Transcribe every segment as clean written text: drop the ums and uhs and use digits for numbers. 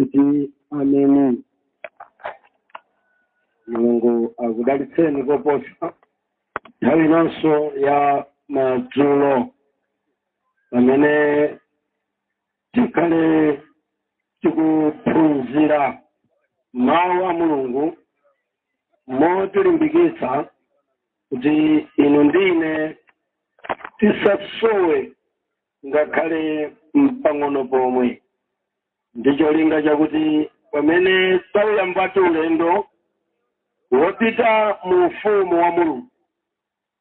kuti ameni Mungu akudalitseni koposa nthawi inonso ya madzulo amene tikhale tikuphunzira mawu a Mulungu motilimbikitsa kuti inu ndine tisasowe ngakhale mpang'ono pomwe. Ndicho linga chakuti pamene tauyamba ulendo wopita mu ufumu wa Mulungu,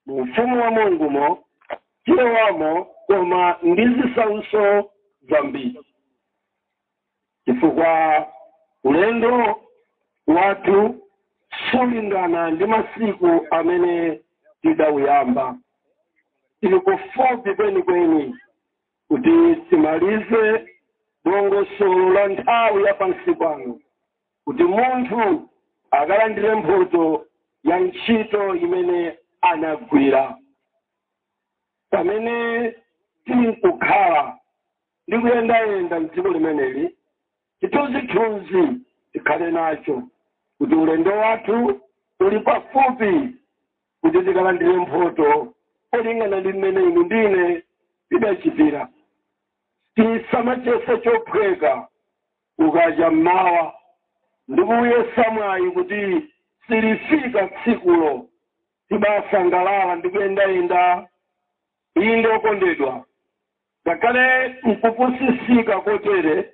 mu ufumu wa Mulungumo tilowamo koma ndi zisautso zambiri, chifukwa ulendo wathu sulingana ndi masiku amene tidawuyamba. Tili kufupi kwenikweni kuti timalize dongosolo la nthawi ya pansi pano, kuti munthu akalandire mphoto ya ntchito imene anagwira. Pamene tili kukhala ndi kuyendayenda m'dziko limeneli, chithunzithunzi tikhale nacho kuti ulendo wathu uli pafupi kuti tikalandire mphoto polingana ndi mmene inu ndine tidachitira. Tisamachese chophweka ukaja mmawa ndi kuyesa mwayi kuti silifika tsikulo tibasangalala ndi kuyendayenda. Inde okondedwa, ngakhale nkupusisika kotere,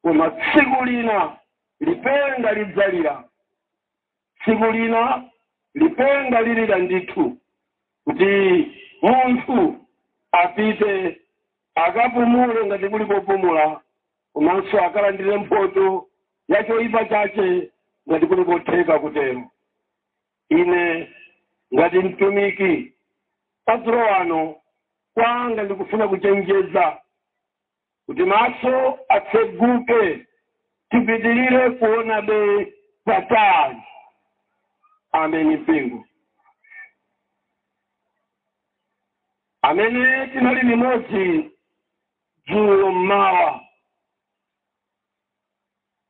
koma tsiku lina lipenga lidzalira, tsiku lina lipenga lilira ndithu, kuti munthu apite akapumule ngati kuli popumula, komanso akalandire mphoto ya choyipa chache ngati kuli kotheka kutero. Ine ngati mtumiki padzulo wano kwanga ndikufuna kuchenjeza kuti maso atseguke, tipitirire kuonabe patali. Ameni mpingo. Amene tinali limodzi dzulo mmawa,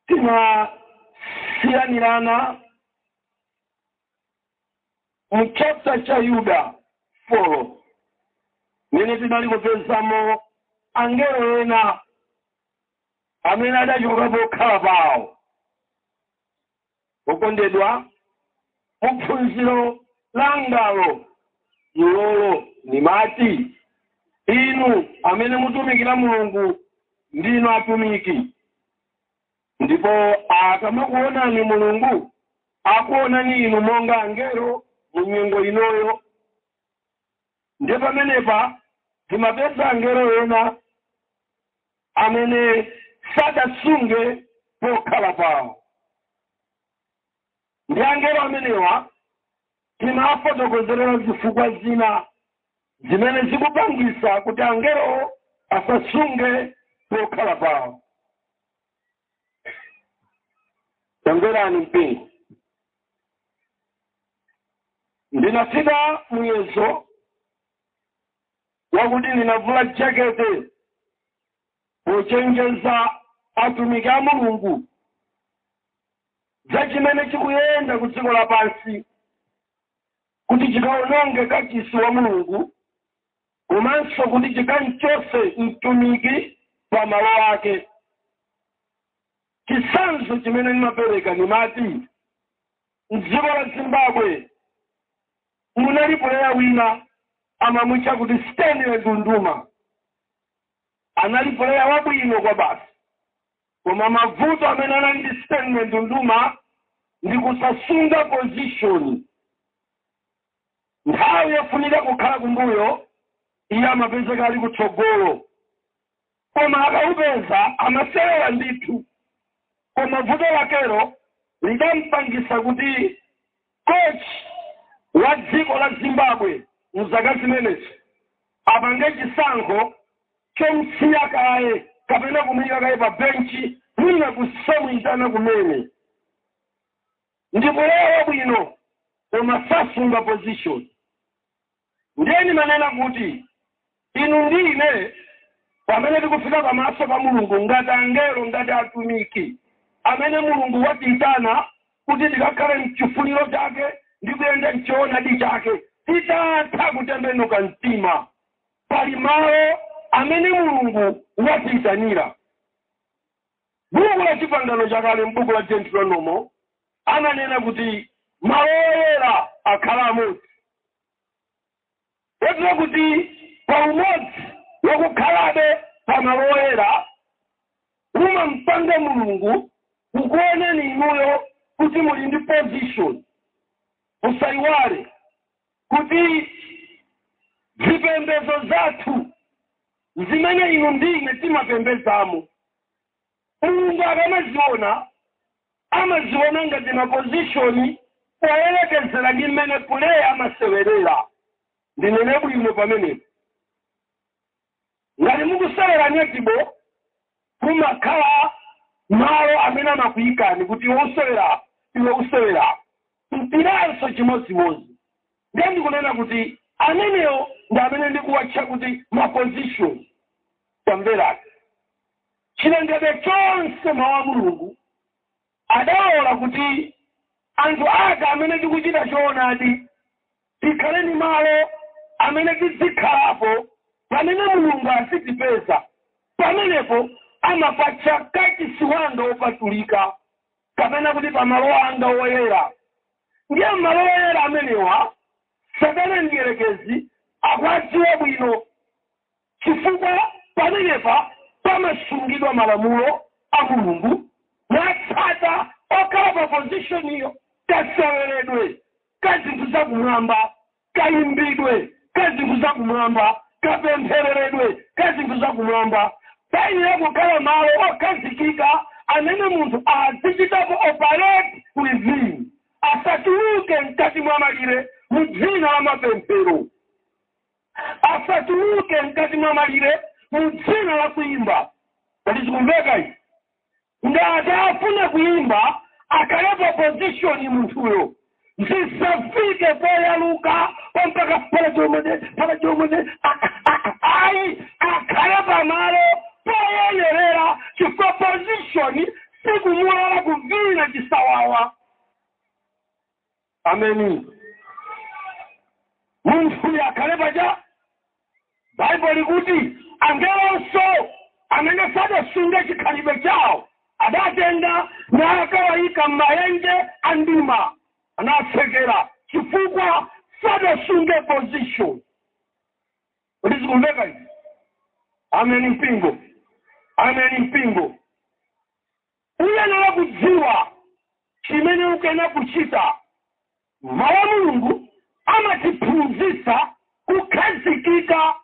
tinasiyanirana mu chapter cha Yuda 4, mene tinali kupezamo angelo ena amene adachoka pokhala pawo. Okondedwa, phunziro langalo lolo ni mati inu amene mutumikira Mulungu ndinu atumiki, ndipo akamakuonani Mulungu akuonani inu monga angelo mu nyengo inoyo. Ndipo pamenepa timapeza angelo ena amene sadasunge pokhala pawo. Ndi angelo amenewa timafotokozera zifukwa zina zimene zikupangisa kuti angelo asasunge pokhala pawo. Tamverani mpingo. Ndinafika muyezo wakuti ndinavula jakete pochenjeza atumiki a Mulungu za chimene chikuyenda ku dziko lapansi, kuti chikaononge kachisi wa Mulungu, komanso kuti chikanchose mtumiki pa malo ake. Chisanzo chimene ndimapereka ni mati m'dziko la Zimbabwe munali puleya wina amamutcha kuti Stanley Ndunduma. Anali puleya wabwino kwa basi, koma mavuto amene anali ndi Stanley Ndunduma ndi kusasunga position. Nthawi yofunika kukhala kumbuyo, iye amapezeka ali kutsogolo, koma akaupeza amasewa ndithu. Koma vuto lakero lidampangisa kuti coach wa dziko la Zimbabwe muzaka zimenezi apange chisankho chomsiya kaye kapena kumuyika kaye pa benchi mwina kusamuyitana kumene. Ndipo lero bwino koma sasunga position. Ndiyeni manena kuti inu ndine pamene tikufika pamaso pa Mulungu ngati angelo ngati atumiki amene mulungu watiyitana kuti tikakhale mchifuniro chake ndi kuyenda mchoonadi chake titatha kutembenuka mtima. Pali malo amene mulungu watiyitanira. Buku la Chipangano chakale m'buku la Deuteronomy amanena kuti malo oyera akhala amodzi. Kotero kuti pa umodzi wakukhalabe pa malo oyera umampanga mulungu kukuoneni inuyo kuti muli ndi position. Usayiwale kuti zipembedzo zathu zimene inu ndine timapembedzamo mulungu amaziona ngati maposition poyelekezera ndi mmene play amasewerera. Ndinene bwino pamenepo ngati mukusewera netball kumakhala malo amene amakuyikani kuti iwe usewera mpiranso chimodzimodzi. Ndiye ndikunena kuti ameneyo ndi amene ndikuwatcha kuti maposition. Tamverani chilengedwe chonse mawu mulungu adalola kuti anthu ake amene tikuchita choonadi tikhale ni malo amene tizikhalapo pamene mulungu asitipeza. Pamenepo amapatcha kachisiwando opatulika kapena kuti pamalo anga oyera. Ndiye malo oyera amenewa Satana ndiyerekezi akwadziwa bwino chifukwa pamenepa pamasungidwa malamulo a mulungu natsata okhala pa position iyo kaseweredwe kazinthu zakumwamba kayimbidwe kazinthu zakumwamba kapemphereredwe kazinthu zakumwamba. Payenera kukhala malo okhazikika amene munthu azichitapo operate within asatuluke mkati mwa malire mu dzina la mapemphero. Asatuluke mkati mwa malire mu dzina la kuimba. Ndizikumveka izi ngati afuna kuimba akhalepo position munthuyo zisafike poyaluka mpaka pala chomwe ayi akhale pamalo poyenerera chifukwa position sikumulala kuvina chisawawa. Ameni. Munthu akhale paja Bible ikuti angelonso amene sadasunga chikhalidwe chawo adatenga nakawayika m'maenje andima anatsekera chifukwa sadasunge position. Ndizikumveka izi. Ameni mpingo. Ameni mpingo. Uyenera kudziwa chimene ukena kuchita. Mawu mulungu amatiphunzitsa kukhazikika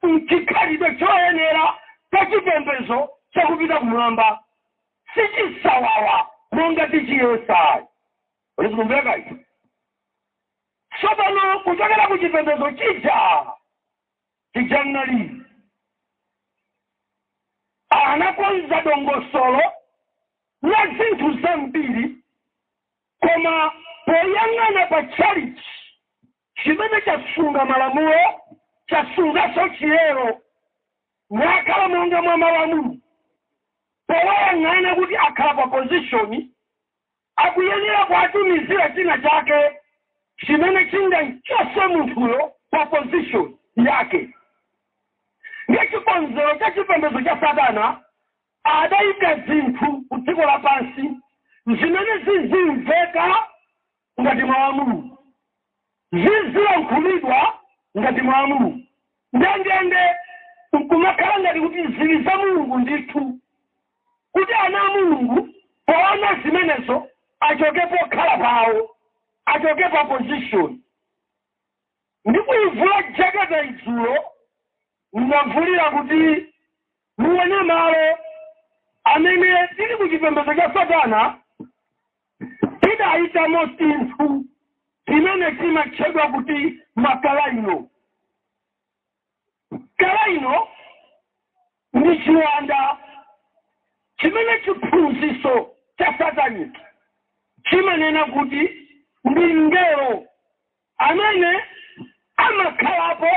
mchikhalidwe choyenera pachipembedzo chakupita kumwamba sichisawawa monga tichiyesa. Ndizikumveka izi. Tsopano kuchokera kuchipembedzo chijanali anakonza dongosolo la zinthu zambiri koma poyang'ana pa church chimene chasunga malamulo chasungaso chiyero nakhala monga mwa malamulo powayang'ana kuti akhala pa position akuyenera kuatumizira china chake chimene chingamchose munthuyo pa position yake. Ndiye chikonzero cha chipembedzo cha Satana adayika zinthu ku dziko lapansi zimene zizimveka ngati mawu mulungu zizilankhulidwa ngati mawu mulungu ndendende nkumakhala ngati kuti zili za mulungu ndithu kuti ana mulungu poona zimenezo achoke pokhala pawo achoke pa position. Ndikuyivula jakata idzulo ndavulira kuti muone malo amene tili kuchipembedzo cha Satana tidayitamo zinthu zimene zimatchedwa kuti makalaino. Kalaino ndi chiwanda chimene chiphunzitso cha Satani chimanena kuti ndi mngelo amene amakhalapo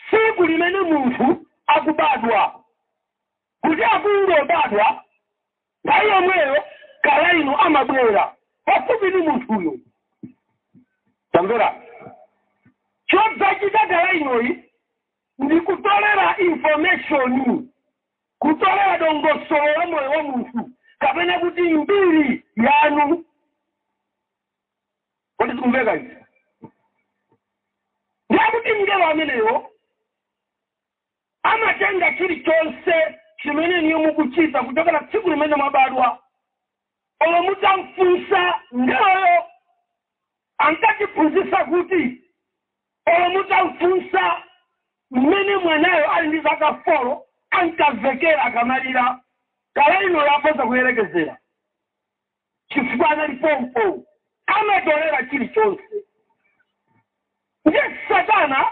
tsiku limene munthu akubadwa kuti akungobadwa nthawi yomweyo ino amabwera pafupi ni munthu uyo. Tamvera chodzachita kala inoyi ndi kutolera information, kutolera dongosolo la moyo wa munthu kapena kuti mbiri yanu. Kodi sikumveka izi? Ndiyakuti mngelo ameneyo amatenga chilichonse chimene niyo mukuchita kuchokera tsiku limene mwabadwa. Olo mutamfunsa ngeloyo ankatiphunzitsa kuti olo mutamfunsa mmene mwanayo ali ndi zaka 4 ankavekera akamalira kala ino yapoza kuyerekezera chifukwa anali pompo amatolera chilichonse. Ndiye Satana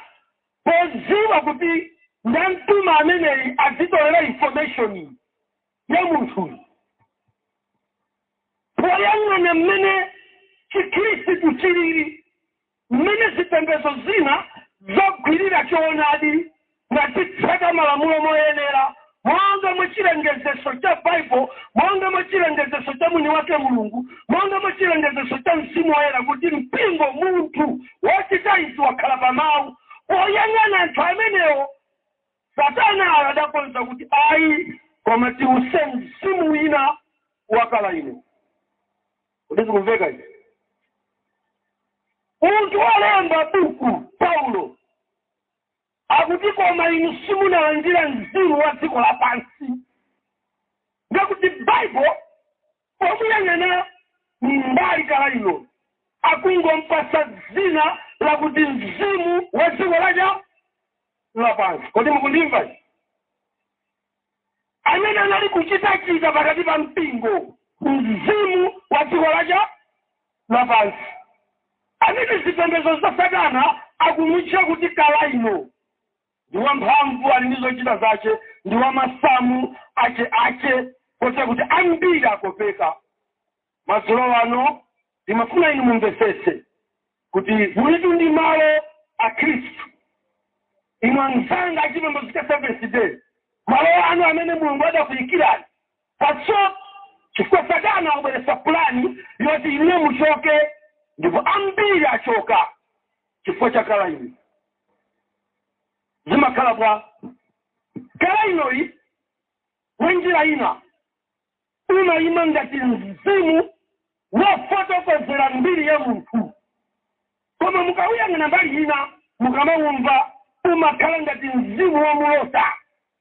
poziwa kuti ndamtuma ameneyi azitolera information ya munthu. Poyang'ana mmene chikhristu chilili, mmene zipembedzo zina zogwirira choonadi ngati malamulo moyenera, monga muchilengezeso cha Bible, monga muchilengezeso cha mwini wake Mulungu, monga muchilengezeso cha Mzimu Woyera, kuti mpingo munthu wachitaizi wakhala pamawu. Poyang'ana anthu amenewo Satana adakonza kuti ayi koma tiuse mzimu wina wakala ino. Kodi sikumveka izi? Munthu walemba buku Paulo akuti koma inu simunalandira mzimu wa dziko lapansi. Ngakuti Bible pomuyang'ana mbali kala ino akungompasa zina lakuti mzimu wa dziko lapansi. Kodi mukundimva? Amene anali kuchita pakati pa mpingo mzimu wa dziko lapansi. Amene zipembedzo za Satana akumutcha kuti kala ino ndi wamphamvu, ali ndi zochita zace, ndi wamasamu ace kote kuti ambiri akopeka. Madzulo ano ndimafuna inu mumvesese kuti mulitu ndi malo a Khristu. Inu anzanga achipembedzo cha Seventh Day, malo ano amene Mulungu adakuyikirani patso chifukwa Satana akubweretsa plani yoti ine muchoke, ndipo ambiri achoka chifukwa cha kala ino. Zimakhala bwa kala inoyi mwenjira ina umayima ngati mzimu wofotokozera mbiri ya munthu. Koma mukawuyang'ana mbali ina mukamawumva umakhala ngati mzimu womulota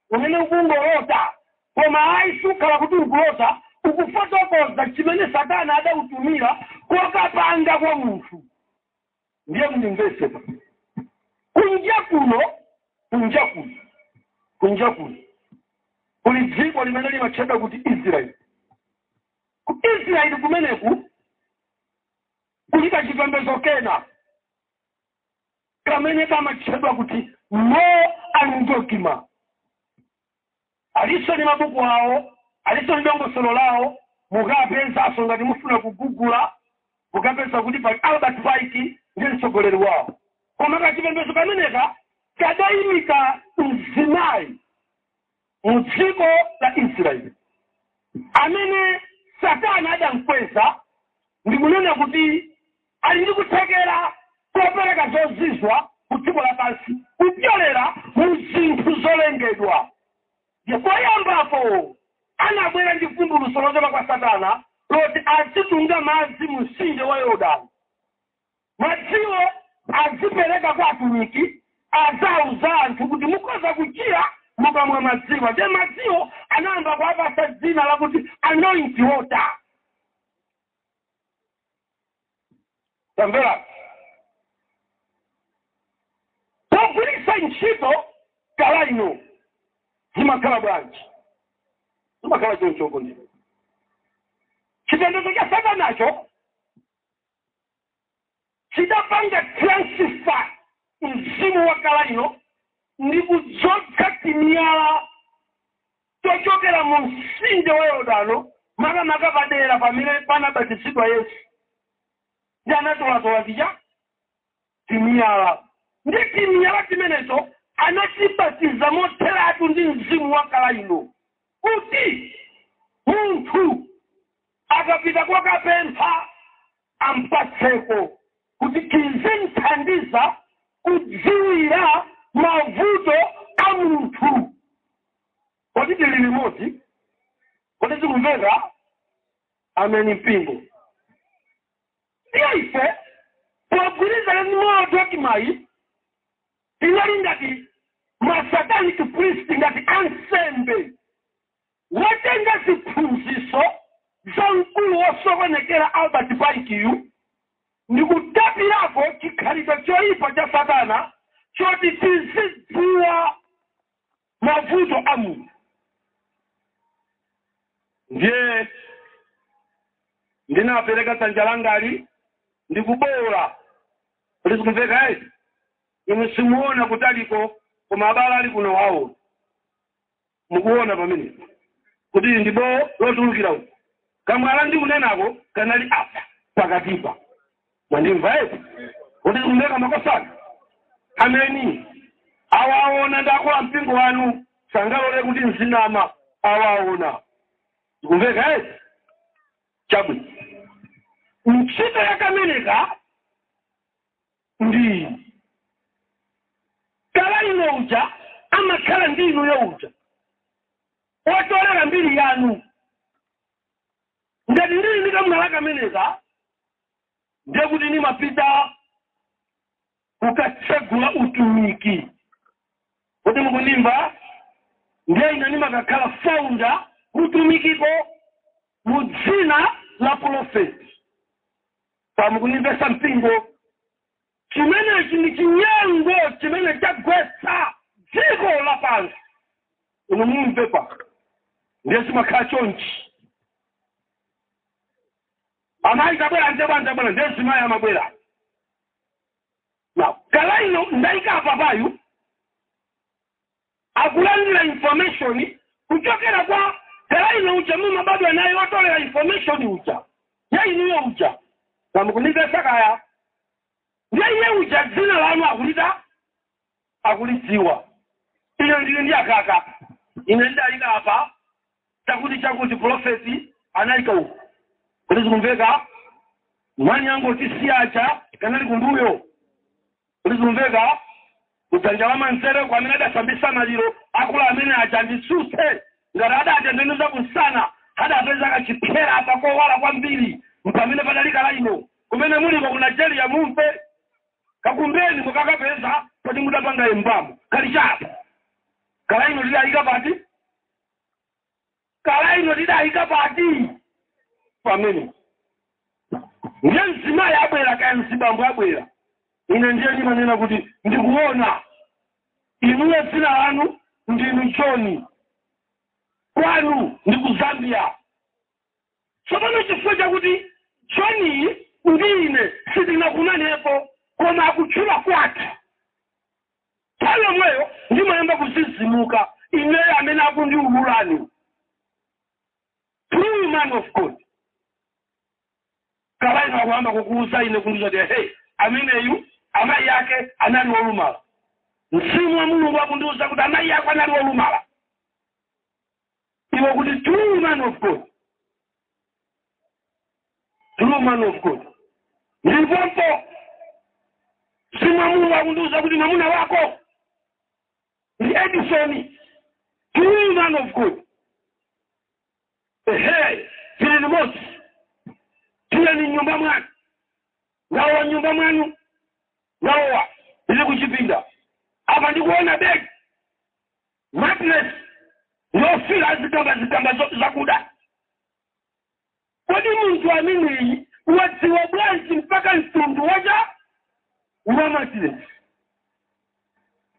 umene ukungolota, koma ayi sukhala kuti ukulota, ukufotokoza chimene Satana adautumira kokapanga kwa munthu. Ndiye mundimvese kunja kuno kuli dziko limene limatchedwa kuti Israeli. Ku Israeli kumeneku kulika chipembedzo kena kamene kamatchedwa kuti no andogima. Aliso ni mabuku awo, aliso ni dongosolo lawo, mukapeza ngati mufuna kugugula, mukapeza kuti pa Albert White ndiye mtsogoleri wawo. Koma kachipembedzo kameneka kadayimika mzinayi mu dziko la Israeli. Amene Satana adamkweza ndikunena kuti ali ndi kuthekera kopereka zozizwa ku dziko lapansi kupyolera mu zinthu zolengedwa. Poyambapo anabwera ndi vumbuluso lochoka kwa Satana loti azitunga madzi mu mtsinje wa Yorodani. Madziwo azipereka kwa atumiki, azauza anthu kuti mukhoza kuchira mukamwa madziwo. Ndiye madziwo anayamba kuwapasa dzina lakuti anointi water. Tamvera pogwiritsa ntchito kala ino zimakhala bwanji? Zimakhala chonchoko ndi chipembedzo cha Satanacho chidapanga transfer mzimu wa kala ino ndi kudzodza timiyala tochokera mu mtsinje wa Yorodani makamaka padera pamene panabatizidwa Yesu. Ndi anatolatola tija timiyala. Ndi timiyala timenezo anatibatiza motheratu ndi mzimu wa kala ino kuti munthu akapita kwa kapempha ampatseko kuti tizimthandiza kudziwira mavuto a munthu. Kodi tili limodzi? Kodi tikumveka? Ameni mpingo. Ndiyo ife pogwirizana ndi moyo kimayi tinali ngati masatanic priest, ngati ansembe watenga ziphunziso za mkulu wosokonekera Albert Paikiyu ndi kutapirako chikhalidwe choyipa cha Satana choti tizidziwa mavuto a munthu. Ndiye ndinapereka dzanja langali ndikubola kuti zikumveka eti inu simuona kutaliko koma abala ali kuno wawo mukuona pamene kuti ndibo lotulukira uko kamwala ndi kunenako kanali apa pakatipa mwandimva eti kuti zikumveka makosana. Ameni. Awaona ndakula mpingo wanu sangalole kuti nzinama awaona zikumveka eti chabwi. Ntchito yakameneka ndi kala ino uja amakhala ndi inu yo uja otolera mbiri yanu ngati ndili ndikamwala kameneka ndiye kuti nimapita kukatsegula utumiki. Kuti mukundimva? Ndiye ine nimakakhala founder utumikiko mu dzina la profeti. Pamukunimvesa mpingo chimenechi ndi chinyengo chimene chagwetsa dziko lapansi. Inu mumvepa ndiye simakhala chonchi. Amayi kabwera njebwana ndiye simayi amabwera. Now kala ino ndayika apapayu akulandira information kuchokera kwa kala ino uja mumabadwa naye watolera information uja yainiyo uja pamukunimvesa kaya ndiye uja dzina lanu akulidziwa. Ine ndili ndi akaka ine ndayika apa chakuti profeti anayika uko kuti zikumveka mwani yangu otisiyacha kanali kunduyo kuti zikumveka kudzanja la manzere kwa amene adasambisa maliro akula amene ajanditsutse ngati adatendeneza kunsana adapeza kachiphera apa kowala kwambiri mpamene padalika la ino kumene muliko ku Nigeria mumpe kakumbeni mukakapeza kuti mudapanga imbamo kali chapo kala ino lidayika pati pamene ndiye mzimayi abwera kaya mzibambo abwera ine ndiye ndimanena kuti ndikuona inuyo dzina lanu ndinu John kwanu ndi ku Zambia. Tsopano chifukwa chakuti John ndine sindinakunanepo koma akutchula kwathu palo mweyo ndimayamba kuzizimuka ineyo amene akundiululani. True man of God. Kala ino akuhamba kukuuza ine kundiza hey ameneyu amayi yake anali wolumala. Mzimu wa Mulungu akundiuza kuti amayi yake anali wolumala. Iwo kuti true man of God. True man of God. Ndivompo mzimu wa Mulungu akundiuza kuti mwamuna wako ndi Edison. True man of God. Hey, tili limodzi. Tili ni nyumba mwanu. Ngawa nyumba mwanu. Ngawa ili kuchipinda. Apa ndikuona begi. Mattress. Yofila zikamba zakuda. Kodi muntu amini wadziwa bwanji mpaka mtundu waja uwa mattress.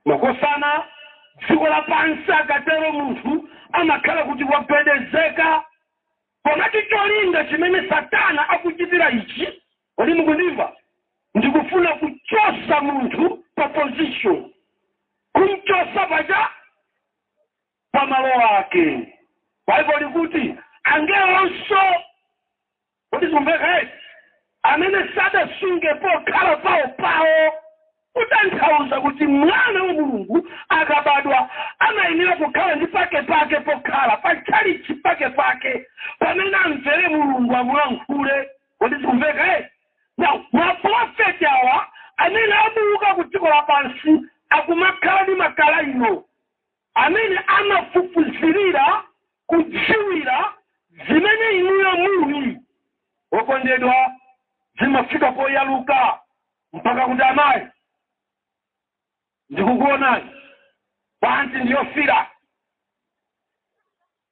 Makosana dziko lapansi akatero munthu amakhala kuti wapedezeka. Koma cholinga chimene Satana akuchitira ichi kodi mukundimva ndikufuna kuchosa munthu pa position kumchosa paja pamalo ake. Bible likuti angelonso kodi zikumveka amene sadasunge pokhala pawo kutanthauza kuti mwana wa Mulungu akabadwa amayenera kukhala ndi pake pokhala pachalichi pake pamene amvere Mulungu amulankhule. Kodi zikumveka? Now maprofeti awa amene abuka ku dziko lapansi akumakhala ndi makala ino amene amafufuzirira kudziwira zimene inuyo muli okondedwa zimafika poyaluka mpaka kuti amayi ndikukuonani pansi ndiyofira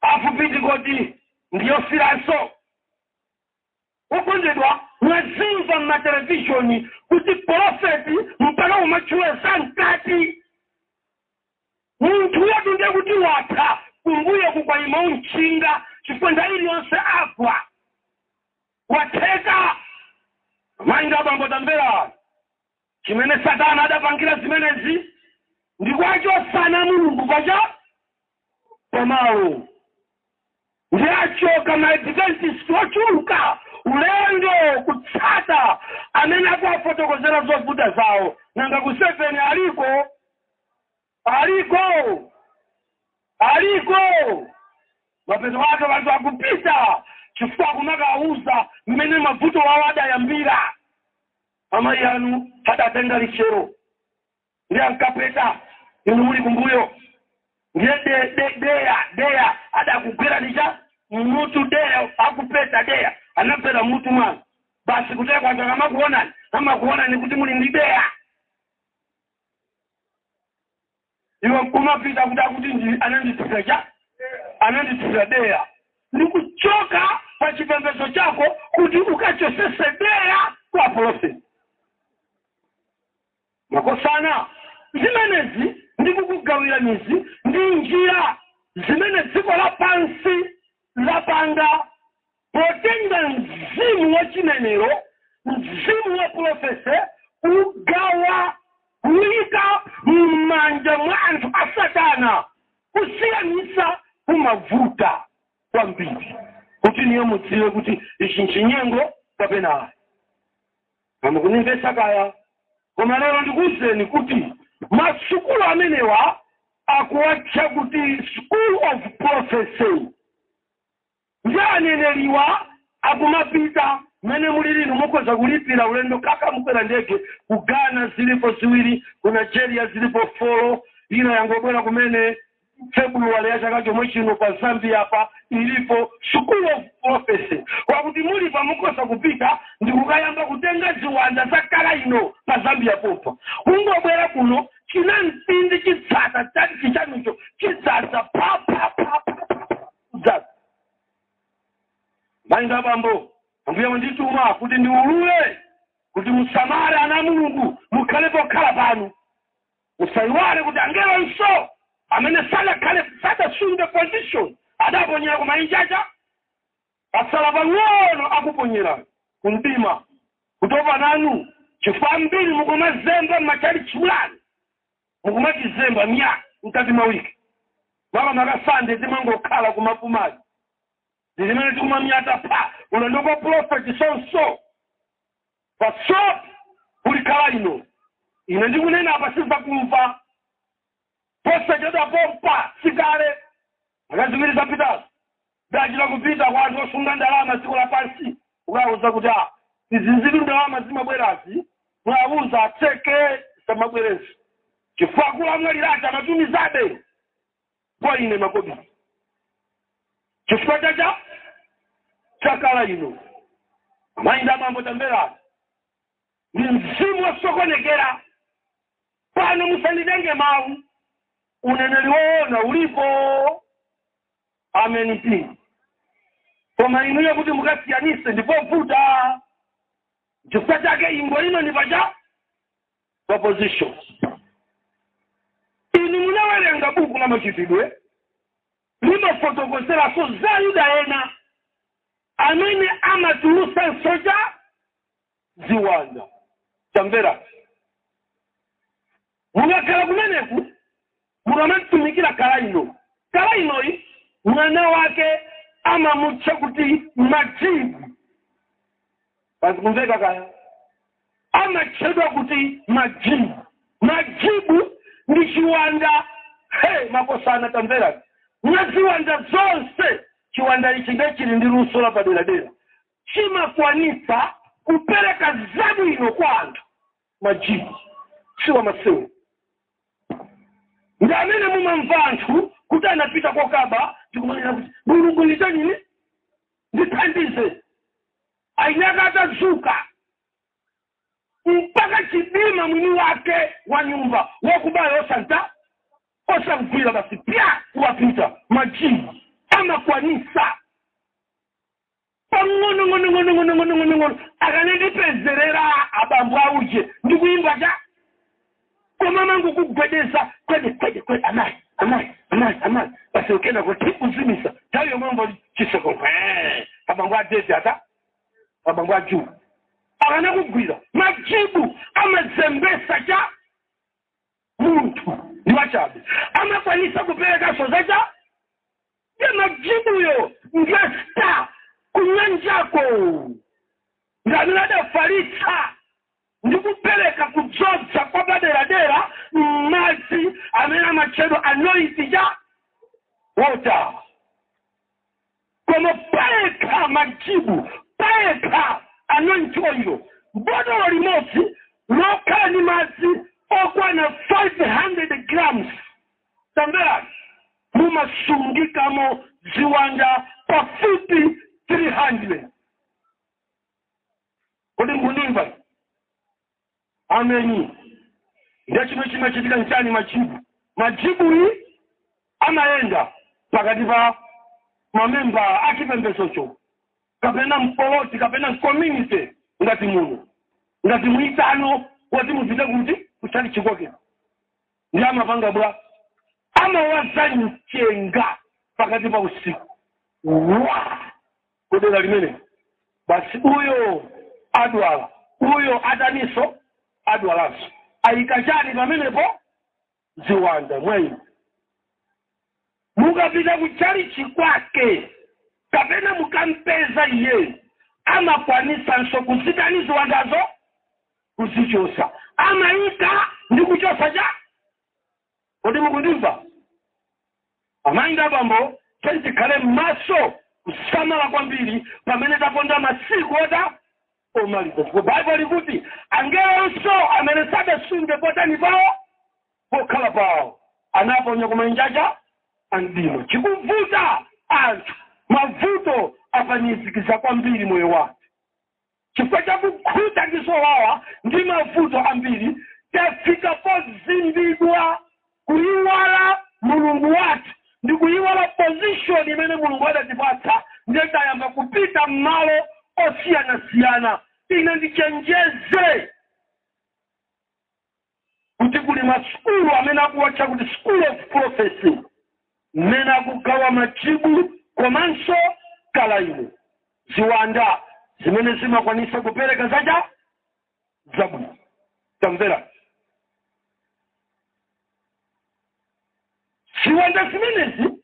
afupiti koti ndiyofiranso. Okondedwa mwazimva matelevishoni kuti profeti mpaka umachulesa mkati muntu wetu ndiye kuti watha kumbuye kukwayima unchinga chikwenda ili yonse agwa watheka mainga bambo tambera chimene Satana adapangira zimenezi ndikwachosana Mulungu pacha pamalo ndiachoka maadventist wachuluka ulendo kutsata amene akufotokozera zovuta zawo nanga ku 7 aliko mapeto wake watu akupita chifukwa kumakauza mmene mavuto wawo adayambira. Ama yanu hadatenga lichero ndiye ankapeta inu muli kumbuyo ndiye deya adakugwira licha mutu deya akupeta deya anapera mutu mwana basi kuteka kwanza kama kuona ni kuti muli ndideya iwe kumapita kuti anandipita deya ni kuchoka pa chipembedzo chako kuti ukachosese deya kwa profeti makosana zimenezi ndikukugawira mizi ndi njira zimene dziko lapansi lapanga potenga mzimu wa chinenero mzimu wa profese ugawa kuika mmanja mwa anthu a Satana kusiyanisa kumavuta kwambiri kuti niyo mudziwe kuti ichi nchinyengo kapena amukunimvesa kaya. Koma lero ndikuwuzeni kuti masukulu amenewa akuwatcha kuti school of prophecy njaneneliwa akumapita mene mulilinu mukoza kulipira ulendo kaka mukwera ndege ku Ghana zilipo ziwiri ku Nigeria zilipo 4 ina yangobwera kumene February ya chaka chomwe chino pa Zambia hapa ilipo school of prophecy wakuti muli pamukosa kupita ndikukayamba kutenga ziwanda za kala ino pa Zambia popa ungobwera kuno china mpindi chitsata chati chichanucho chitsatsa pa mainga bambo ambuye ndituma kuti ndiulule kuti musamare ana Mulungu mukhalepo khala pano musaiwale kuti angelo nso amene sada sunde position adaponyera ku mainjaja asala pang'ono akuponyera kundima kutopa nanu chifukwa mbiri mukumazemba machali chimulani mukumachizemba mya mkati mawiki wala makasande timangokhala kumapumazi zimene tikumamyata pa unandoko prophet sonso paso kulikhala ino ine ndikunena apa siva kumva posa joda pompa sikale akazimiri zapita dajira kupita kwa anthu osunga ndalama dziko lapansi ukauza kuti izinziri ndalama zimabwerazi mwauza ateke samabwerezi chifukwa kulamwaliracha amatumizabe kwa ine makobi chifukwa chacha chakala ino mainda mambo tambera ni mzimu wasokonekera pano musanidenge mawu uneneliwona ulipo amenipi koma inuye kuti mukasiyanise ndipo vuta chifukwa chake imbo ino ni pacha opposition ini munawerenga buku la machitidwe limafotokozera so za Yuda ena amene amatulusa nsoja ziwanda tambera mukakhala kumeneku mukamatumikira kala inoyi mwana wake amamutcha kuti majibu basi kumveka kaya amatchedwa kuti majibu majibu ndi chiwanda makosana tamvera nyaziwanda zonse chiwanda ichi ndechili ndi luso la padera chimakwanitsa kupereka zabwino kwa anthu majibu siwa masewu ndi amene mumamva anthu kuti anapita kokaba tikumanena kuti mulungu nditanyini ndithandize ainyaka atazuka mpaka chidima mwini wake wa nyumba wakubaya osagwira basi pia kuwapita majibu amakwanisa pang'ono akanendipezerera abambo auje ndikuimba cha koma mangu kugwedeza kwede amayi basi ukenda kuti uzimisa tayo mambo chisoko abambo adezi ata abambo aju akana kugwira majibu amazembesa cha muntu ni wachabe amakwanisa kupereka soza cha ya majibu yo ngesta kunyanjako ngamilada falitsa ndikupeleka kudzoza kwa baderadera mazi amena machedo anoitija water koma paeka majibu paeka anointoyo bodo limoti lokala ni mazi okwana 500 grams tambera mumasungikamo ziwanja pa futi 300 kodi mbunimba ameni ndachino chimachitika nchani majibu hii amaenda pakati pa mamemba achipembedzo kapena mpoloti kapena community ngati muno ngati muitano wati muvite kuti kuchali chikoke ndi amapanga bwa amawazanyi chenga pakati pa usiku kodela limene basi uyo adwala uyo adaniso adwalaso ayikachani pamenepo ziwanda mwayi mukapita kuchali chikwake kapena mukampeza iye amakwanisa nso kuzitani ziwandazo kuzichosa amayika ndi kuchosa cha kodi mukundimva amainda bambo tentikale maso kusamala kwambiri pamene taponda masiku oda omaliza chifukwa Bible likuti angelonso amene sadasunge potani pawo pokhala pawo anaponya kumanjaja andimo chikuvuta anthu mavuto apanizikiza kwambiri moyo wake chifukwa chakukhuta kisowawa ndi mavuto ambiri tafika pozimbidwa kuyiwala mulungu wathu ndi kuyiwala position imene mulungu adatipatsa ndetayamba kupita mmalo osiyana ine ndichenjeze kuti kuli masukulu amene akuwatcha kuti school of prophecy mmene akugawa majibu komanso kalaimo ziwanda zimene zimakwanisa kupereka zaja zabwino tamvera ziwanda zimenezi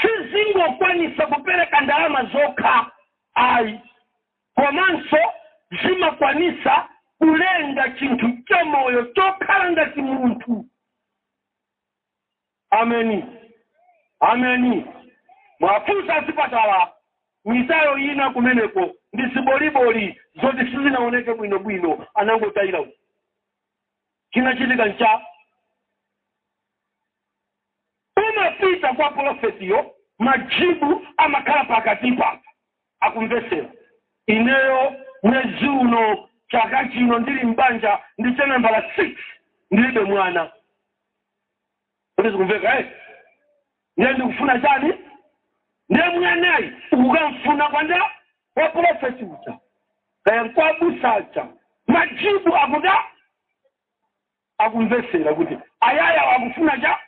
sizingokwanisa kupereka ndalama zokha ayi komanso zimakwanisa kulenga chinthu cha moyo chokhala ngati munthu ameni mwafusa zipatala mitayo ina kumeneko ndi ziboliboli zoti sizinaoneke bwinobwino anangotayira chinachitika ncha umapita kwa profetiyo majibu amakhala pakati papa akumvesera ineyo mwezi uno chaka chino ndili mbanja ndiche nambala 6 ndilibe mwana kuti zikumveka ndiye ndikufuna chani ndiye mwanayi ukamfuna kwanda wa profeti ucha kaya nkwabusacha majibu akuda akumvesera kuti ayaya wakufuna cha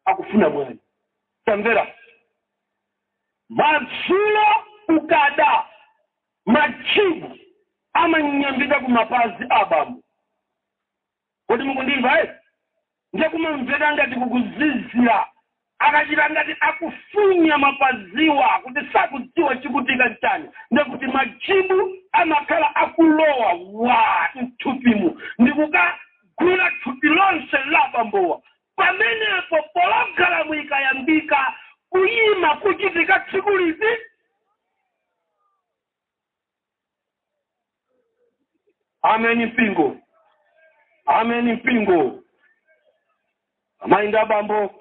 akufuna mwana tamvera madzulo ukada majibu amanyambita kumapazi abambo kodi mukundimva ndiye kumamvera ngati kukuzizira akachita ngati akufunya mapaziwa kuti sakudziwa chikutika nchani ndikuti majibu amakhala akulowa mthupimu ndikuka kula tutilonse labambowa pamenepo pologalamu ikayambika kuyima kuchitika tsiku liti. Ameni mpingo. Ameni mpingo. Amainda bambo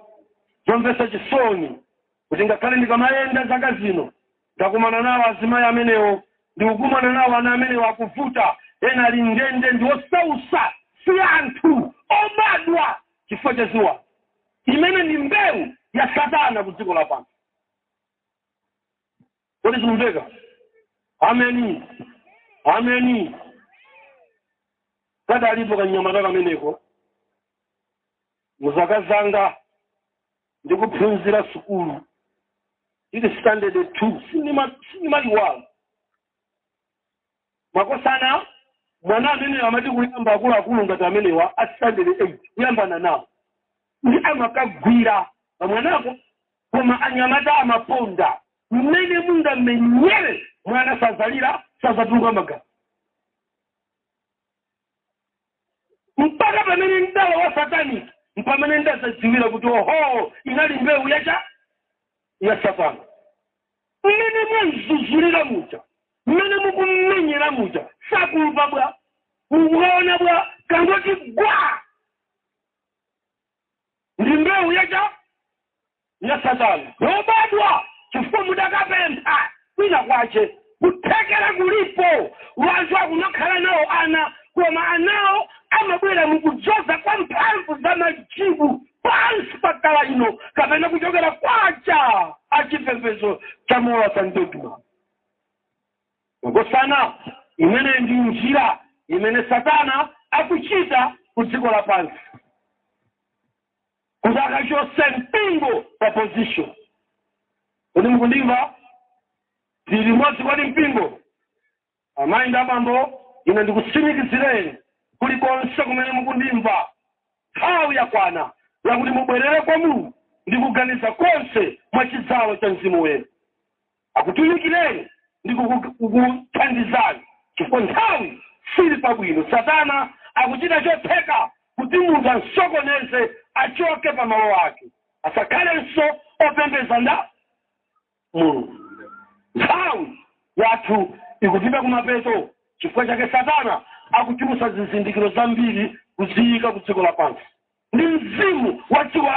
zomvesa chisoni kuti ngakhale ndikamayenda zaka zino ndakumana nawo azimayi amenewo ndikukumana nawo ana amenewo akuvuta ena ali ndende ndi osausa si anthu obadwa chifukwa cha ziwalo imene ndi mbewu ya Satana ku dziko lapansi. Kodi zimveka? Ameni. Ameni. Kada alipo kanyamata kameneko muzaka zanga ndikuphunzira sukulu ili standard 2 sinimaliwala makosana mwana amene amati kuyamba akulu ngati amenewa a standard 8 kuyambana nawo ndi amakagwira pamwanako koma anyamata amaponda mmene munda menyere mwana sazalira sazatunga magazi mpaka pamene mdala wa Satani mpamene ndazadziwira kuti oho inali mbewu ya Satana. Mmene mwanzuzulira muja mmene mukumenyera muja sakumva bwa ukuona bwa kangoti gwa ndi mbewu ya Satana robadwa chifukwa mudakapempha kwina kwache kuthekera kulipo wantu akunakhala nawo ana koma anawo amabwera mukudzoza kwa mphamvu za majibu pansi pakala ino kapena kuchokera kwacha achipembedzo cha mola sandogma. Ngosana imene ndi njira imene Satana akuchita ku dziko lapansi kuti akachose mpingo pa position. Kodi mukundimva? Tili limodzi kwa mpingo. Amayi abambo ine ndikusimikizireni kulikonse kumene mukundimva nthawi yakwana yakuti mubwerere kwa Mulungu ndi kuganiza konse mwa chidzalo cha Mzimu Woyera. Akutuyikireni ndi kukuthandizani chifukwa nthawi sili pabwino. Satana akuchita chotheka kuti munthu ansokoneze achoke pa malo ake asakhalenso opembedza nda Mulungu. Nthawi yathu ikupita kumapeto chifukwa chake Satana akuchulusa zizindikiro zambiri kuziyika ku dziko lapansi. Ndi mzimu wa dziko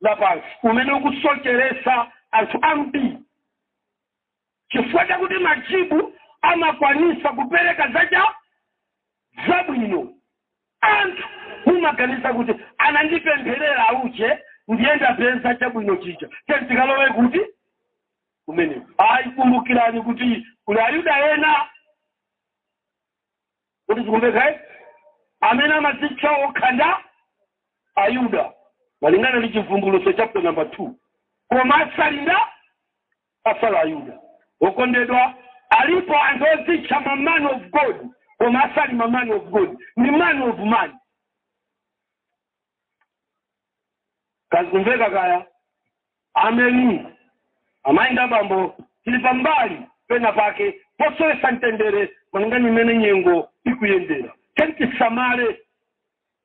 lapansi umene ukusocheresa anthu ambiri chifukwa chakuti majibu amakwanisa kupereka zabwino. Anthu mumaganiza kuti anandipempherera uje ndiyenda peza chabwino chicha tentikalowe kuti kumene ayi kumbukirani kuti kuli Ayuda ena kuti zikumveka amene amadzitcha okhanda Ayuda malingana ndi chivumbulutso chapter number 2 koma asala Ayuda. Okondedwa alipo anthu odzitcha man of God koma asali man of God ni man of man. Kazikumveka kaya? Ameni. Amayi abambo tili pambali pena pake posowesa mtendere malingana imene nyengo ikuyendera. Tisamale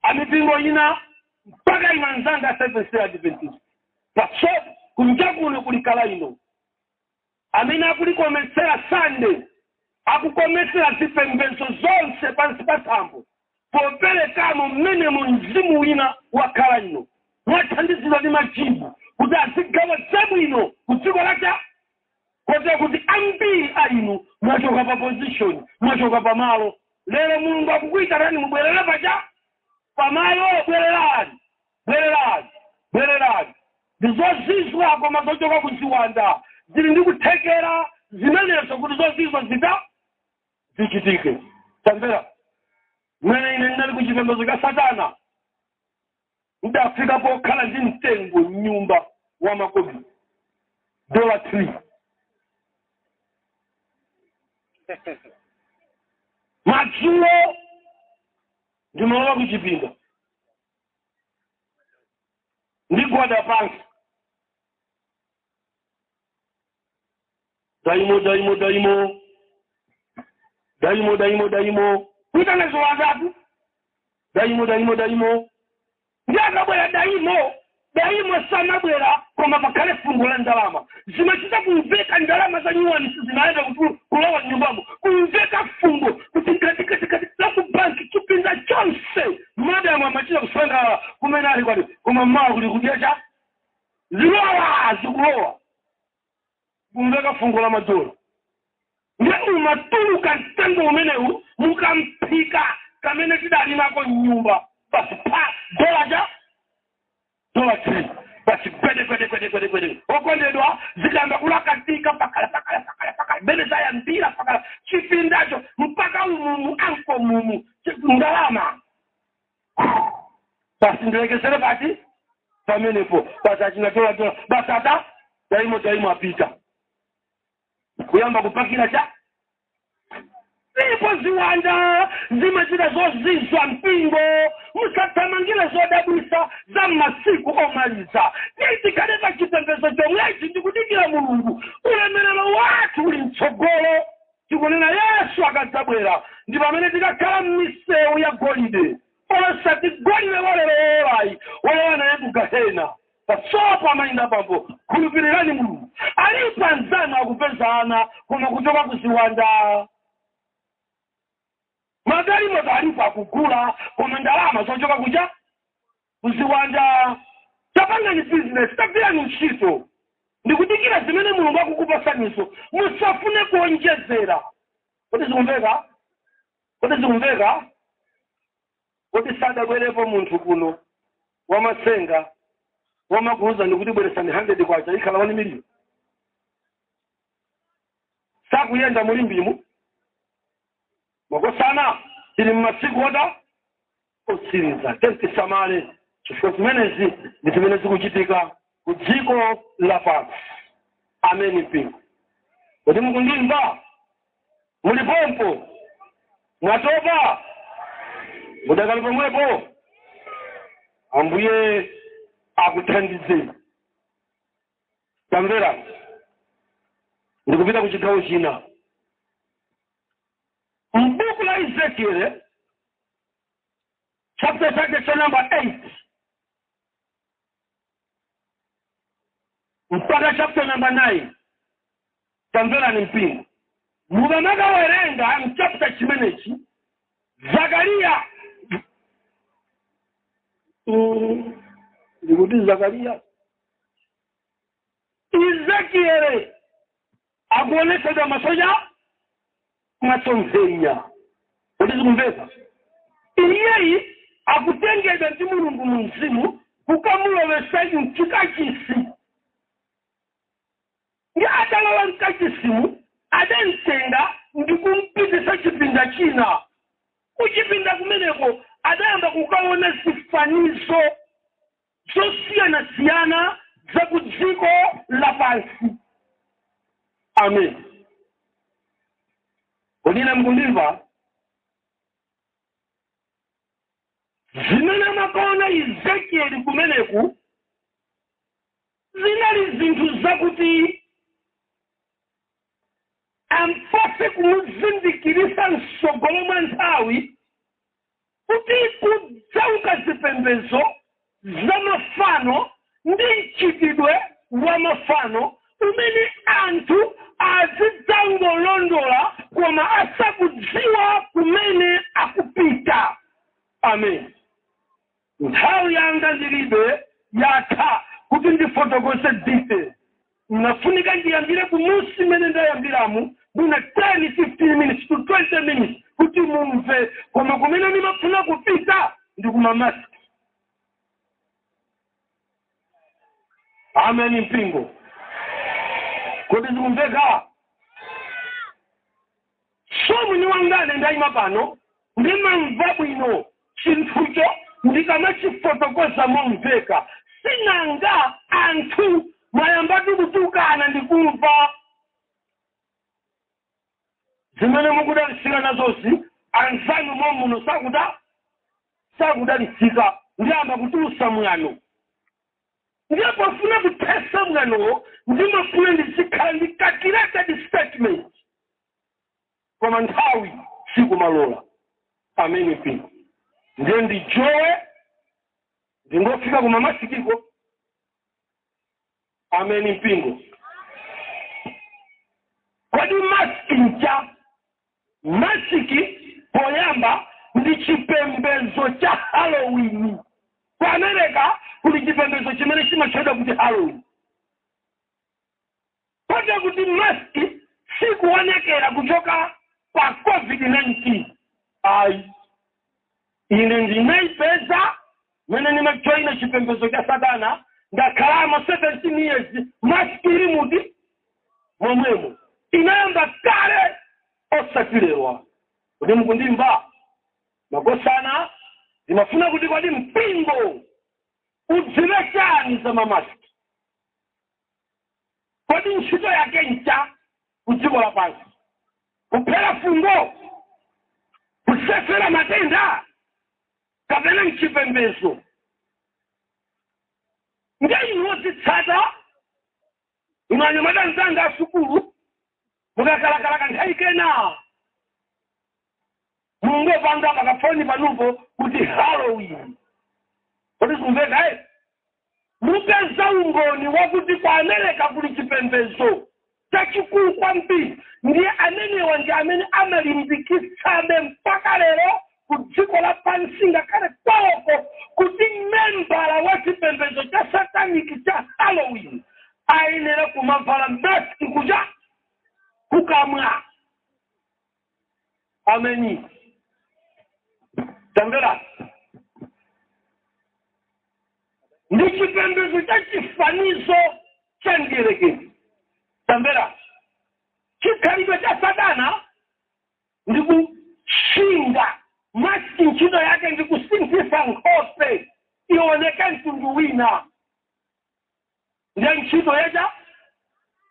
amipingo ina mpaka imanzanga Seventh Day Adventist pasopo kunjakuno kulikala ino amene akulikomesera Sunday akukomesera zipembedzo zonse pansi pathambo poperekamo mmene mzimu wina wakhala ino mwathandizidwa ndi majibu kuti azigawa zabwino ku dziko lacha kote kuti ambiri ainu mwachoka pa position mwachoka pa malo. Lero Mulungu akukuyitanani mubwerere pacha pamalo bwererani ndizozizwa koma zochoka kuziwanda zili ndi kuthekera zimenezo kuti zozizwa zichitike. Tamvera mmene ine ndinali kuchipembedzo cha Satana ndafika pokhala ndi mtengo nyumba wa makobi $3 madzulo ndimalowa kuchipinda ndigwada pansi daimo kuitanezo wazatu daimo ndakabwera daimo sanabwera koma pakhale fungo la ndalama zimachita kumveka ndalama za nyuwani zinaenda kulowa nyumbamo kumveka fungo kuti katikati la kubanki chipinda chonse madamu amachita kusanga kumene ali kwati koma mmawa kuti kudyecha zikulowa kumveka fungo la madolo ndiye umatuluka mtengo umenewu mukamphika kamene tidali nako nyumba basi pa dola 3 basi kwede okondedwa zikamba kulakatika pakala bene zayambira pakala chipindacho mpaka umumu anko mumu ndalama basi ndilekezere pati pamenepo basi achina dola basi ata daimo apita kuyamba kupakira cha ipo ziwanda zimachita zozizwa mpingo musathamangire zodabwisa za masiku omaliza titikalepa chipembedzo chomwechi ndikudikira mulungu ulemerero wathu uli mtsogolo tikunena Yesu akadzabwera ndi pamene tikakhala m'misewu ya golide osati golide wolerayi wolewana yetu gahena pasopo amayinda pampo khulupirirani mulungu alipo anzanu akupezana koma kuchoka kuziwanda magalimo alipo akugula koma ndalama zochoka kuja kuziwanda tapanga ni business tapira ni ntchito ndikudikira zimene mulungu akukupasanizo musafune kuonjezera kuti zikumveka kuti sadabwerepo munthu kuno wamasenga wamakuuza ndikuti bweresani 100 kwacha ikhala 1 million sakuyenda mulimbimu makosana ili mmasiku oda osiriza tentisamale chifukwa zimenezi ndi zimene zikuchitika ku dziko lapansi ameni mpingo kuti mukundimva mulipompo mwatopa mudakali pomwepo ambuye akuthandizeni tamvera ndikupita kuchigawo china mbuku la Ezekiel chapter number 8 mpaka chapter number 9 tamvera ni mpingo mukamaka werenga mchapter chimenechi Zakaria ndikuti Zakaria Ezekiel akuonesa masoja matomvenya kuti zikumveka iyeyi akutengedwa ndi mulungu mzimu kukamulowesa mchikachisi ndi adalowa mkachisimu adantenga ndi kumpitisa chipinda china kuchipinda kumeneko adayamba kukaona zifanizo zosiyana za kudziko lapansi amen kodina mkundimva zimene makaona Ezekiel kumeneku zinali zinthu zakuti ampase kumuzindikirisa msogolo mwa nthawi kuti kudzauka zipembedzo za mafano ndi mchitidwe wa mafano umene anthu azidzangolondola koma asakudziwa kumene akupita amen nthawi yanga ndilibe yatha kuti ndifotokoze dite nafunika ndiyambire kumusi mene ndayambiramu buna 10-15 minutes to 20 minutes kuti mumve koma kumene ndimafuna kupita ndikumamasi amen mpingo kuti zikumveka somu ni wangane ndayima pano ndimamva bwino chinthucho ndikamachifotokoza momveka sinanga anthu mayambati kutukana ndikumva zimene mukudalisika nazozi anzanu momuno sakudalisika ndiyamba kutusa mwano ndipo funa kuthesa mwano ndimafuna ndizikhala ndikatirata statement koma nthawi sikumalola amen mpingo Ndi joe ndingofika kuma masikiko. Ameni mpingo. Kodi masiki masiki poyamba ndi chipembedzo cha Halloween. Kwa Amerika kuli chipembedzo chimene chimatchedwa kuti Halloween. Kodi kuti masiki sikuonekera kuchoka pa COVID-19. Ai. Ine ndinaipeza mene nimejoina chipembedzo cha Satana ndakhalamo 17 years masikiri mudi momwemo. Inayamba kale osatilewa. Kodi mukundimva? Makosana ndimafuna kuti kodi mpingo udziwe chani za mamasiki. Kodi ntchito yake ncha kudziko lapansi. Kuphera fungo. Kusefera matenda. Kapena mchipembezo. Ngai wozitsata. Unanyamata nzanga asukuru. Mukakalakala nkaikena. Mungu panga makafoni panupo kuti Halloween. Kodi kumveka mupeza umboni wakuti kwa Amerika kuli chipembezo chachikulu kwambiri. Ndiye amenewa ndi amene amalimbikitsabe mpaka lero kudziko lapansi ngakhale kwawoko kuti membala wa chipembezo cha sataniki cha Halloween ayenera kumavala masiki kuja kukamwa. Ameni. Tambera. Ndi chipembezo cha chifanizo cha ngerekezi. Tambera. Chikhalidwe cha Satana ndi kushinga masiki ntchito yake ndi kusinthisa nkhope ioneka mtundu wina. Ndiye ntchito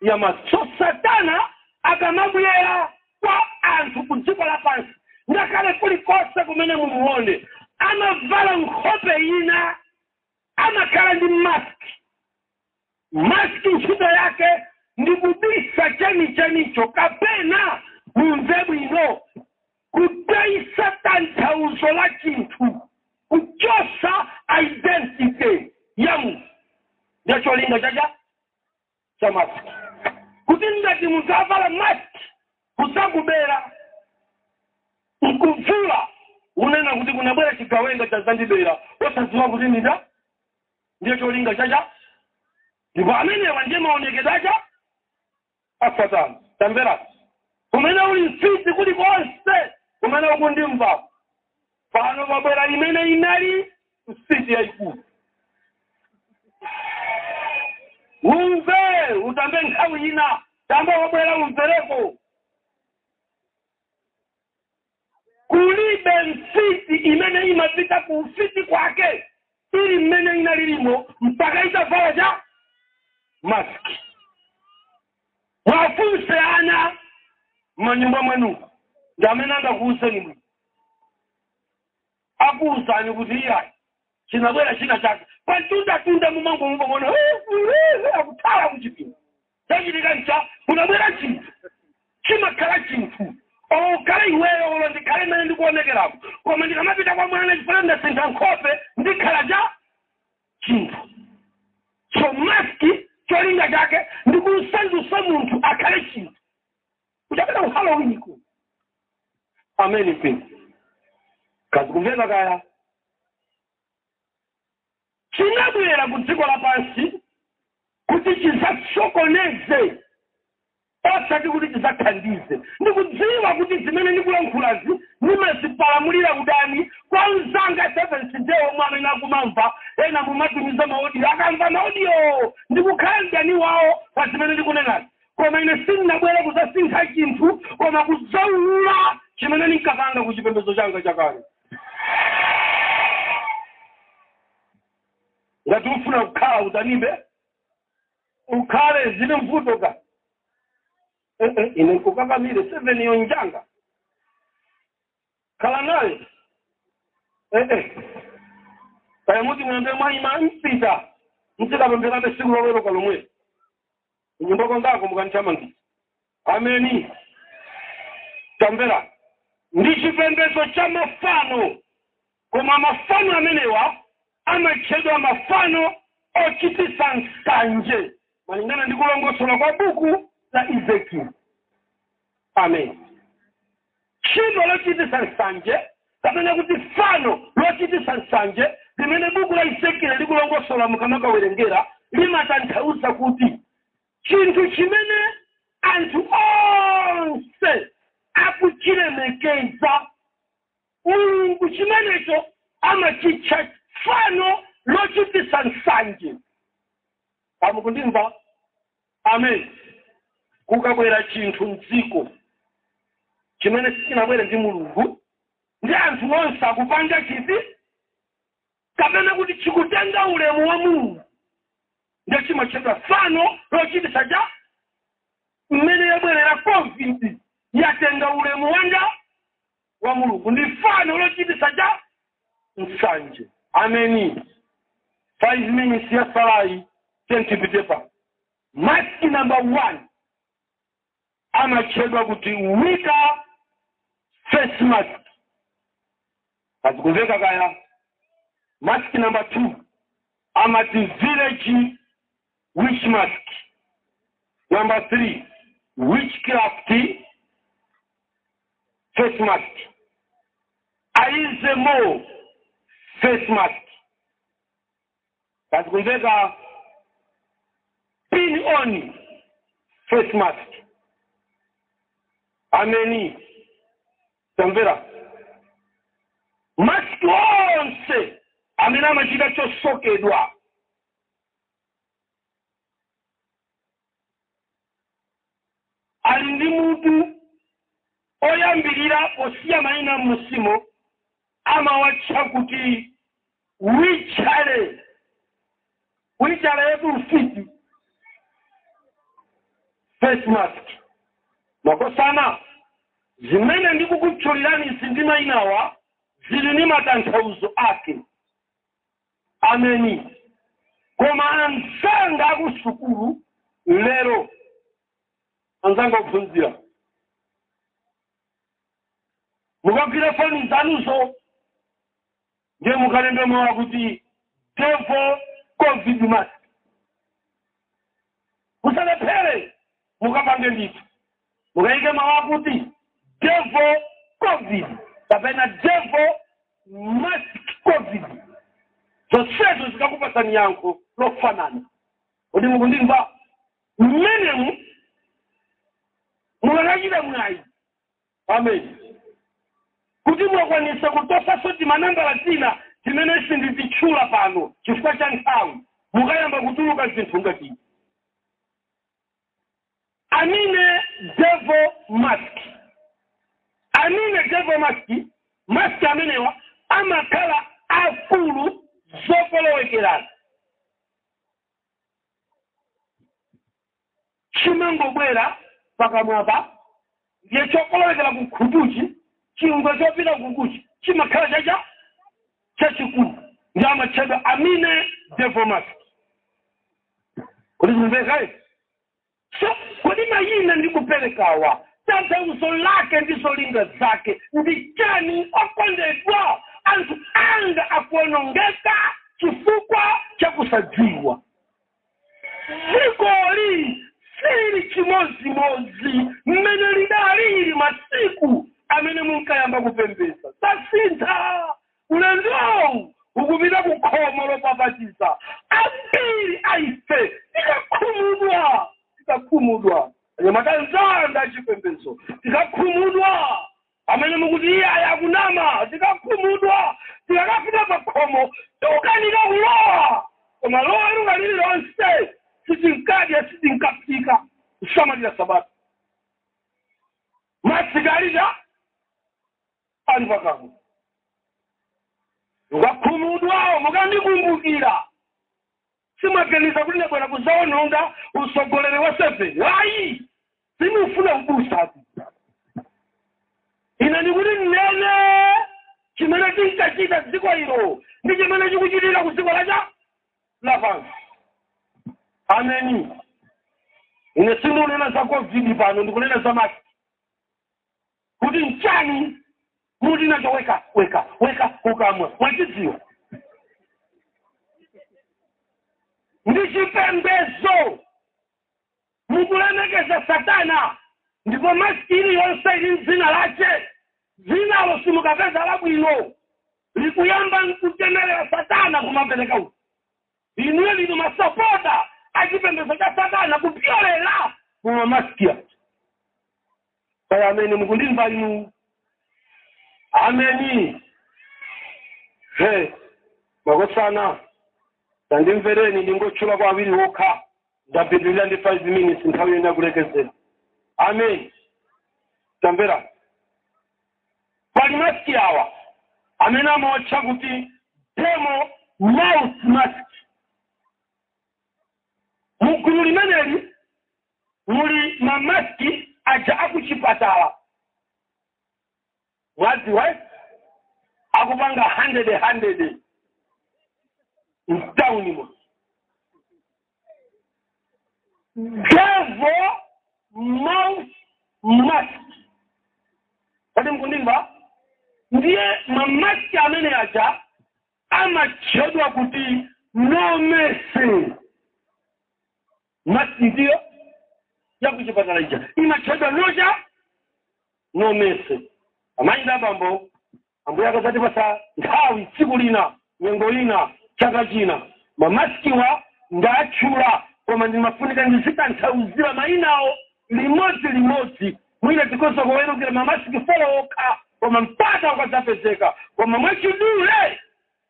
ya masiki. So Satana akamabwera kwa anthu kudziko lapansi ngakhale kulikonse kumene mumuone amavala nkhope ina amakhala ndi masiki. Masiki ntchito yake ndi kubisa chenichenicho kapena mumve bwino kutayisa tanthauzo la chinthu kuchosa identity yamu. Ndiyo cholinga cha masiki. Kuti ngati munthu avala masiki kusakubera nkuvula unena kuti kunabwera chigawenga cha Zambira osadziwa kuti nida. Ndiyo cholinga cha ndipo amenewa ndiye maonekedwe a Satana. Tambera. Kumene uli mfiti kuli konse kumene ukundimva pano babwera imene inali mfiti yaikulu. Umve utambe nkhawi ina tamba wabwera umvereko. Kulibe mfiti imene imapita ku ufiti kwake ili imene inalilimo mpaka itavala cha masiki. Wafuse ana manyumba mwenu ndamene angakuuzeni bwino. Akuuzani kuti iya chinabwera china chake patunda mumango mubona akutala kuchipinda. Chachitika ncha kunabwera chinthu chimakhala chinthu okhala iweyo olo ndikhale mmene ndikuonekerapo koma ndikamapita kwa mwana chifuna ndasintha nkhope ndikhala cha chinthu. So masiki cholinga chake ndikusandutsa munthu akhale chinthu. Kuchapita ku Halloween ku. Ameni mpingo. Kazi kumveka kaya. Chinabwera ku dziko lapansi kuti chizasokoneze osati kuti chizathandize. Ndikudziwa kuti zimene ndikulankhulazi nimazipalamulira udani kwa mzanga 7 sideo mwana nakumamva ena mumatumiza maaudio akamva maaudio ndikukhala ndani wawo pa zimene ndikunenazi. Koma ine sindinabwera kuzasintha chinthu koma kuzaula chimene ndinkapanga ku chipembedzo changa chakale. Ngati ufuna kukhala udanibe ukhale zine mvuto ka. Ine nkukakamile 7 yonjanga. Khala naye. Kaya muti mwembe mwaima mpita. Mtika pembela besiku lolero kalomwe. Nyumbako ndako mukanichamangi. Ameni. Tambera. Ndi chipembedzo cha mafano. koma mafano amenewa amatchedwa mafano ochititsa nsanje malingana ndi kulongosola kwa buku la Ezekiel. Amen. Tchimo lochititsa nsanje kapena kuti fano lochititsa nsanje limene buku la Ezekiel likulongosola mukamakawerengera limatanthauza kuti chinthu chimene anthu onse akuchilemekeza Mulungu chimenecho amachitcha fano lochititsa nsanje. Amukundimva? Amen. Kukabwera chinthu mdziko chimene sikinabwere ndi Mulungu ndi anthu onse akupanga chiti kapena kuti chikutenga ulemu wa Mulungu ndiye chimachedwa fano lochititsa ja mmene yabwerera COVID yatenga ulemu wanga wa Mulungu ndi fano lochititsa ja nsanje. Amen. 5 minutes ya salai 10 bitepa. Mask number 1 amachedwa kuti wika face mask. Azikuveka kaya. Mask number 2 amati village witch mask. Number 3 witchcraft face mask. Aizemo face mask. Azikuveka pin on face mask. Ameni. Tambera. Mask onse amena machida chosokedwa. Alindi muntu oyambirira osiya maina musimo ama wacha kuti wichale yetu ufiti face mask. Makosana zimene ndikukuchulirani sindima inawa zili ni matanthauzo ake. Ameni. Koma anzanga akusukulu lero anzanga kufunzira mukagwira foni zanuzo ndiye mukalendo mawa kuti devil COVID mask. Musalephere mukapange ndithu mukaike mawa kuti devil COVID kapena devil mask COVID. Zosezo zikakupasani yankho lokufanana. Odi mukundimva? Mmenemu mulakachita mwayi. Amen. Kuti mwakwanisa kutosa soti manambala zina zimene sindizitchula pano chifukwa cha nthawi mukayamba kutuluka zinthu ngati amine devil mask. Amine devil mask. Mask amenewa amakhala akulu zopolowekerana. Chimangobwera pakamwapa ndiye chopolowekera kukhutuchi chingwe chopita kukuchi chimakhala chacha chachikulu ndi amatchedwa amine devil mask. Kodi zimveka? So kodi mayina ndikuperekawa tanthauzo lake ndizo linga zake ndi chani okondedwa anthu anga akuonongeka chifukwa cha kusadziwa. Zikoli sili chimozimozi mmene lidalili masiku amene munkayamba kupembeza. Tasintha ulendo ukupita kukhomo lopapatiza ambiri aife tikakhumudwa anyamatanzanda chipembezo tikakhumudwa amene mukuti iye ayakunama tikakhumudwa tikakafika pakhomo tukanika kulowa koma lowa lungalili lonse sitinkadya sitinkafika kusamalira sabata masikalita ali pakamo mukakhumudwawo mukandikumbukira simaganiza kuti ndabwera kuzaononga usogolere wa 7 hayi simufuna kubusa ina ndikuti nene chimene tinkachita dziko ilo ndi chimene chikuchitira ku dziko lapansi. Ameni. Ine sindinena za COVID pano ndikunena za maki kuti nchani Muli nacho weka ukamwa. Mwachidziwa. Ndi zipembedzo. Mukulemekeza Satana. Ndipo maskini yonse ili zina lache. Zina lo simukapeza labwino. Likuyamba nkutemelera Satana kumapeleka uko. Inuwe lino masapota. Achipembezo cha Satana kupyolela. Mumamasikia. Kaya ameni mukundimva inu. Ameni. Magosana. Ndimvereni ndingochula kwa awiri wokha. Ndabidwira ndi 5 minutes nthawi yenda kulekezera. Amen. Tambera. Pali maski awa. Amena mocha kuti demo mouth mask. Mukulu limeneli muli mamaski aja akuchipatala. Wazi wa? Akupanga 100 mtauni mo. Devil mouth mask. Kadi mkundimba? Ndiye mamaski amene aja amachedwa kuti no mercy. Maski ndiyo ya kuchipatala ija. Imachedwa noja no mercy. Amainda bambo ambu yakazati basa nthawi tsiku lina nyengo lina chaka china mamaski wa ndachula koma ndimafunika ndizika nthauzira mainawo limodzi mwina tikoso kuwerukira mamaski foloka koma mpata ukazapezeka koma mwachidule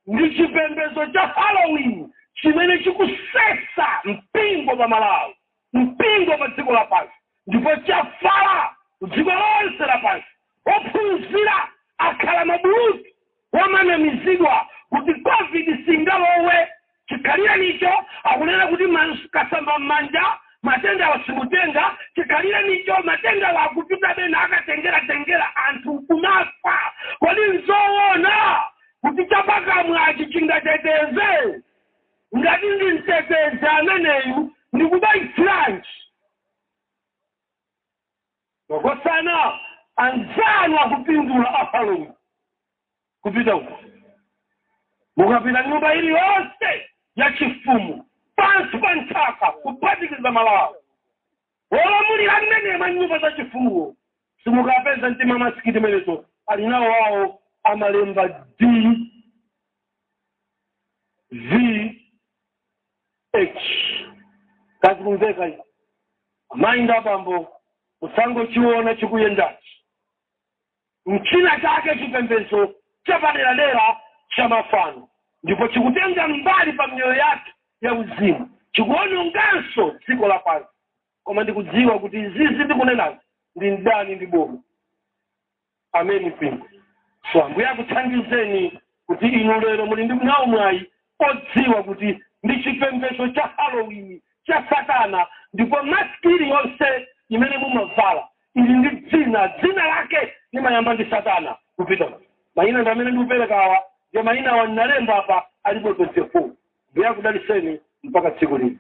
ndi chipembezo cha Halloween chimene chikusesa mpingo pa Malawi mpingo pa dziko lapansi ndipo chafala dziko lonse lapansi ophunzira akhala mabuluti wamanamizidwa kuti COVID singalowe chikhalira nicho akunena kuti kasamba mmanja matenda wasimutenga chikhalira nicho matenda wakupita bena akatengera anthu kumafa kodi nzoona kuti chapaka mwachi chingateteze ngati ndi mteteze ameneyu ndikubai French wakosana anzanu akupindula Halloween kupita uko mukapita nyumba ili yonse ya chifumu pansi pantaka kupatikiza Malawi olamulira mmene manyumba za chifumu simukapeza ntima masikiti menezo alinawo wao amalemba DVH kazi kumveka hiyo amainda bambo usango chiona chikuyendachi mchina chake chipembezo chapadera cha mafano ndipo chikutenga mbali pa mioyo yake ya uzimu chikuononganso dziko lapansi koma ndikudziwa kuti izizi ndikunena ndi ndani ndi bomu. Amen pingo. So ambuye akuthandizeni kuti inu lero muli ndi nawo mwayi odziwa kuti ndi chipembezo cha Halloween cha Satana ndipo maskiri yonse imene mumavala ili ndi dzina lake limayamba ndi Satana kupita maina ndamene ndikuperekawa ya maina wanalemba hapa alipo 24 ndiye kudaliseni mpaka siku lini.